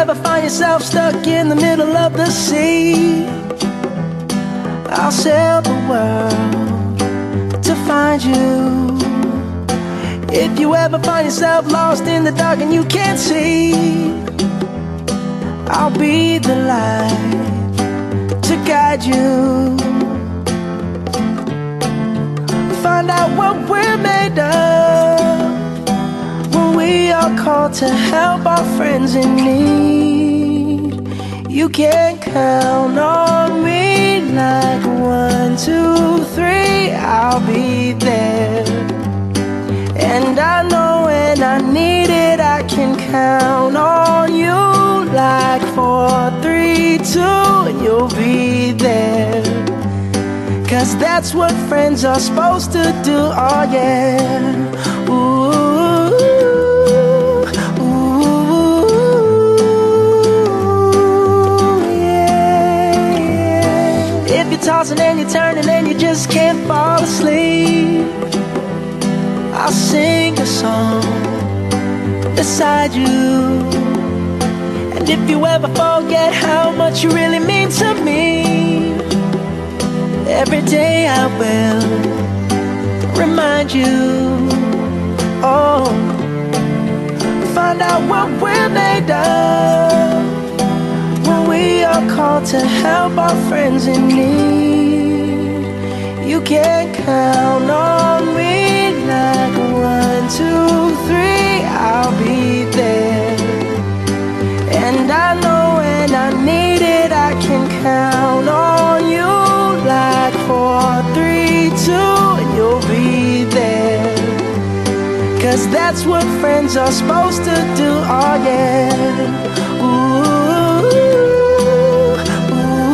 ever find yourself stuck in the middle of the sea, I'll sail the world to find you. If you ever find yourself lost in the dark and you can't see, I'll be the light to guide you. Find out what we're made of when we are called to help our friends in need. You can count on me like 1, 2, 3, I'll be there. And I know when I need it, I can count on you like 4, 3, 2, and you'll be there. 'Cause that's what friends are supposed to do, oh yeah. Ooh, ooh, yeah, yeah. If you're tossing and you're turning and you just can't fall asleep, I'll sing a song beside you. And if you ever forget how much you really mean to me, every day I will remind you. Oh, find out what we're made of when we are called to help our friends in need. You can count on me like 1, 2, 3, I'll be there. And I know when I need it, I can count on you like 4, 3, 2, and you'll be there. 'Cause that's what friends are supposed to do, oh yeah. Ooh, ooh,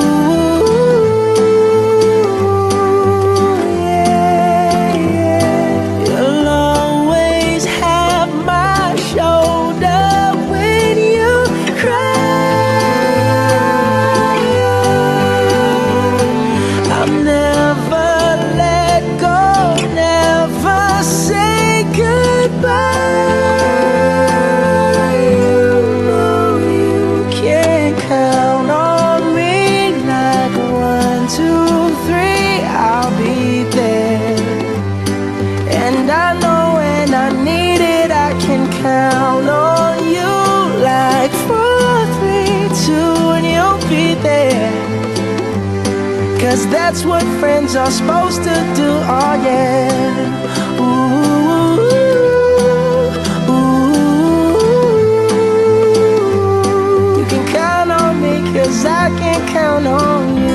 yeah, yeah. You'll always have my shoulder when you cry. I'll never let go, never say goodbye. You know you can count on me like 1, 2, 3, I'll be there. And I know when I need it, I can count on you like 4, 3, 2, and you'll be there. 'Cause that's what friends are supposed to do, oh yeah. Ooh, ooh, you can count on me 'cause I can count on you.